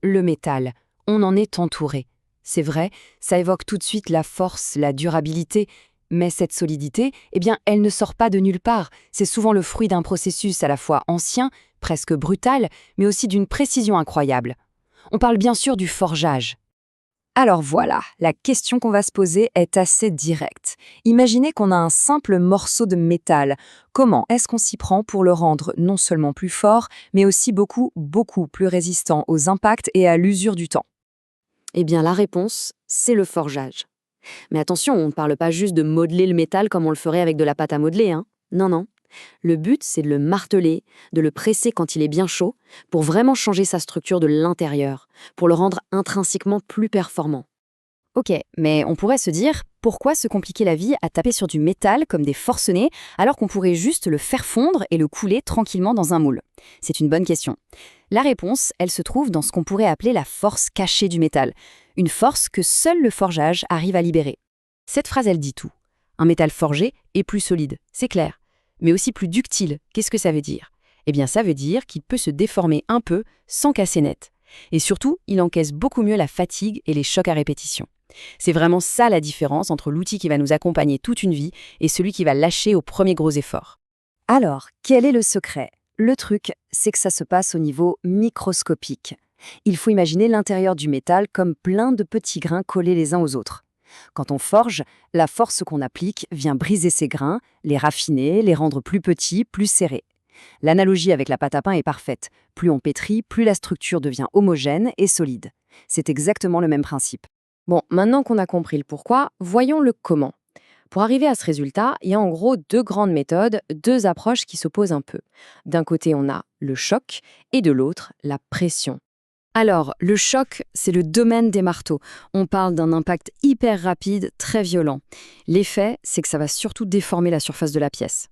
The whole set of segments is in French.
Le métal, on en est entouré. C'est vrai, ça évoque tout de suite la force, la durabilité, mais cette solidité, eh bien, elle ne sort pas de nulle part. C'est souvent le fruit d'un processus à la fois ancien, presque brutal, mais aussi d'une précision incroyable. On parle bien sûr du forgeage. Alors voilà, la question qu'on va se poser est assez directe. Imaginez qu'on a un simple morceau de métal. Comment est-ce qu'on s'y prend pour le rendre non seulement plus fort, mais aussi beaucoup plus résistant aux impacts et à l'usure du temps? Eh bien, la réponse, c'est le forgeage. Mais attention, on ne parle pas juste de modeler le métal comme on le ferait avec de la pâte à modeler, hein. Non, non. Le but, c'est de le marteler, de le presser quand il est bien chaud, pour vraiment changer sa structure de l'intérieur, pour le rendre intrinsèquement plus performant. Ok, mais on pourrait se dire, pourquoi se compliquer la vie à taper sur du métal comme des forcenés, alors qu'on pourrait juste le faire fondre et le couler tranquillement dans un moule? C'est une bonne question. La réponse, elle se trouve dans ce qu'on pourrait appeler la force cachée du métal, une force que seul le forgeage arrive à libérer. Cette phrase, elle dit tout. Un métal forgé est plus solide, c'est clair, mais aussi plus ductile. Qu'est-ce que ça veut dire? Eh bien, ça veut dire qu'il peut se déformer un peu sans casser net. Et surtout, il encaisse beaucoup mieux la fatigue et les chocs à répétition. C'est vraiment ça la différence entre l'outil qui va nous accompagner toute une vie et celui qui va lâcher au premier gros effort. Alors, quel est le secret? Le truc, c'est que ça se passe au niveau microscopique. Il faut imaginer l'intérieur du métal comme plein de petits grains collés les uns aux autres. Quand on forge, la force qu'on applique vient briser ces grains, les raffiner, les rendre plus petits, plus serrés. L'analogie avec la pâte à pain est parfaite. Plus on pétrit, plus la structure devient homogène et solide. C'est exactement le même principe. Bon, maintenant qu'on a compris le pourquoi, voyons le comment. Pour arriver à ce résultat, il y a en gros deux grandes méthodes, deux approches qui s'opposent un peu. D'un côté, on a le choc et de l'autre, la pression. Alors, le choc, c'est le domaine des marteaux. On parle d'un impact hyper rapide, très violent. L'effet, c'est que ça va surtout déformer la surface de la pièce.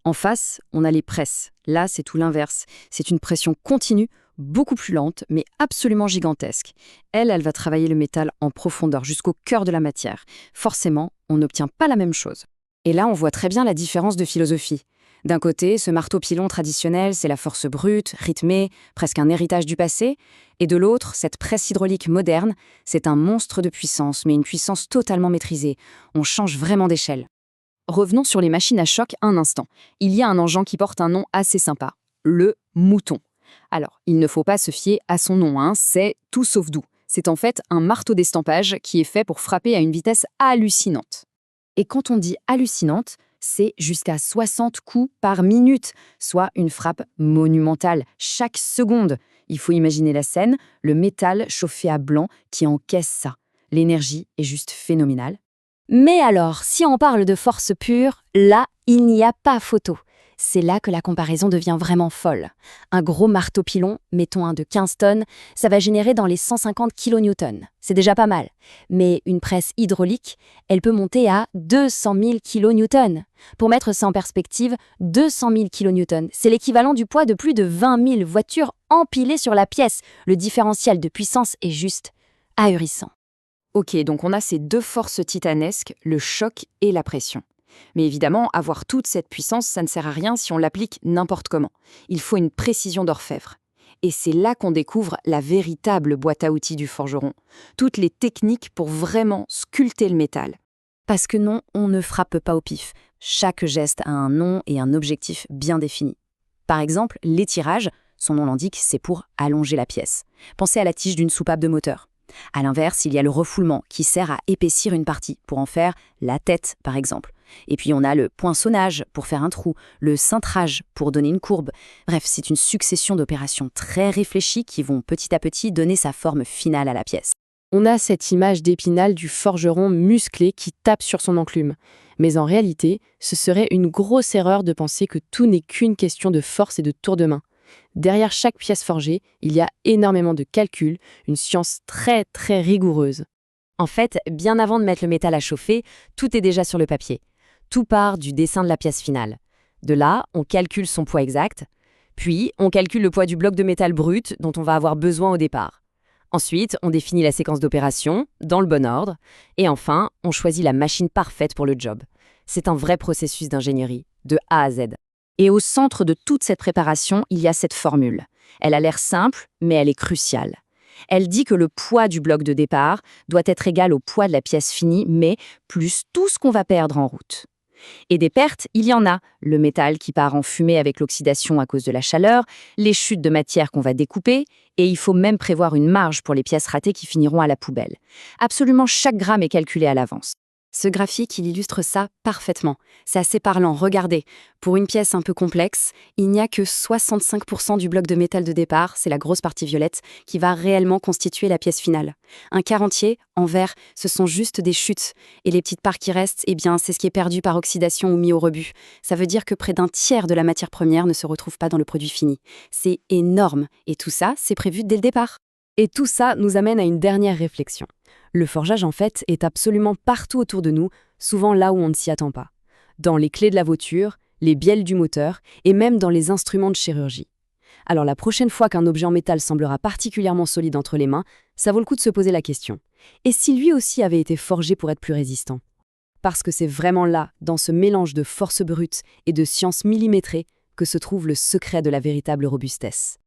En face, on a les presses. Là, c'est tout l'inverse. C'est une pression continue, beaucoup plus lente, mais absolument gigantesque. Elle va travailler le métal en profondeur, jusqu'au cœur de la matière. Forcément, on n'obtient pas la même chose. Et là, on voit très bien la différence de philosophie. D'un côté, ce marteau-pilon traditionnel, c'est la force brute, rythmée, presque un héritage du passé. Et de l'autre, cette presse hydraulique moderne, c'est un monstre de puissance, mais une puissance totalement maîtrisée. On change vraiment d'échelle. Revenons sur les machines à choc un instant. Il y a un engin qui porte un nom assez sympa, le mouton. Alors, il ne faut pas se fier à son nom, hein, c'est tout sauf doux. C'est en fait un marteau d'estampage qui est fait pour frapper à une vitesse hallucinante. Et quand on dit hallucinante, c'est jusqu'à 60 coups par minute, soit une frappe monumentale chaque seconde. Il faut imaginer la scène, le métal chauffé à blanc qui encaisse ça. L'énergie est juste phénoménale. Mais alors, si on parle de force pure, là, il n'y a pas photo. C'est là que la comparaison devient vraiment folle. Un gros marteau-pilon, mettons un de 15 tonnes, ça va générer dans les 150 kN. C'est déjà pas mal. Mais une presse hydraulique, elle peut monter à 200 000 kN. Pour mettre ça en perspective, 200 000 kN, c'est l'équivalent du poids de plus de 20 000 voitures empilées sur la pièce. Le différentiel de puissance est juste ahurissant. Ok, donc on a ces deux forces titanesques, le choc et la pression. Mais évidemment, avoir toute cette puissance, ça ne sert à rien si on l'applique n'importe comment. Il faut une précision d'orfèvre. Et c'est là qu'on découvre la véritable boîte à outils du forgeron. Toutes les techniques pour vraiment sculpter le métal. Parce que non, on ne frappe pas au pif. Chaque geste a un nom et un objectif bien définis. Par exemple, l'étirage, son nom l'indique, c'est pour allonger la pièce. Pensez à la tige d'une soupape de moteur. À l'inverse, il y a le refoulement qui sert à épaissir une partie, pour en faire la tête, par exemple. Et puis on a le poinçonnage pour faire un trou, le cintrage pour donner une courbe. Bref, c'est une succession d'opérations très réfléchies qui vont petit à petit donner sa forme finale à la pièce. On a cette image d'Épinal du forgeron musclé qui tape sur son enclume. Mais en réalité, ce serait une grosse erreur de penser que tout n'est qu'une question de force et de tour de main. Derrière chaque pièce forgée, il y a énormément de calculs, une science très rigoureuse. En fait, bien avant de mettre le métal à chauffer, tout est déjà sur le papier. Tout part du dessin de la pièce finale. De là, on calcule son poids exact. Puis, on calcule le poids du bloc de métal brut dont on va avoir besoin au départ. Ensuite, on définit la séquence d'opérations, dans le bon ordre. Et enfin, on choisit la machine parfaite pour le job. C'est un vrai processus d'ingénierie, de A à Z. Et au centre de toute cette préparation, il y a cette formule. Elle a l'air simple, mais elle est cruciale. Elle dit que le poids du bloc de départ doit être égal au poids de la pièce finie, mais plus tout ce qu'on va perdre en route. Et des pertes, il y en a. Le métal qui part en fumée avec l'oxydation à cause de la chaleur, les chutes de matière qu'on va découper, et il faut même prévoir une marge pour les pièces ratées qui finiront à la poubelle. Absolument chaque gramme est calculé à l'avance. Ce graphique, il illustre ça parfaitement. C'est assez parlant, regardez. Pour une pièce un peu complexe, il n'y a que 65% du bloc de métal de départ, c'est la grosse partie violette, qui va réellement constituer la pièce finale. Un quart entier, en vert, ce sont juste des chutes. Et les petites parts qui restent, eh bien, c'est ce qui est perdu par oxydation ou mis au rebut. Ça veut dire que près d'un tiers de la matière première ne se retrouve pas dans le produit fini. C'est énorme. Et tout ça, c'est prévu dès le départ. Et tout ça nous amène à une dernière réflexion. Le forgeage, en fait, est absolument partout autour de nous, souvent là où on ne s'y attend pas. Dans les clés de la voiture, les bielles du moteur et même dans les instruments de chirurgie. Alors la prochaine fois qu'un objet en métal semblera particulièrement solide entre les mains, ça vaut le coup de se poser la question. Et si lui aussi avait été forgé pour être plus résistant? Parce que c'est vraiment là, dans ce mélange de force brute et de science millimétrée, que se trouve le secret de la véritable robustesse.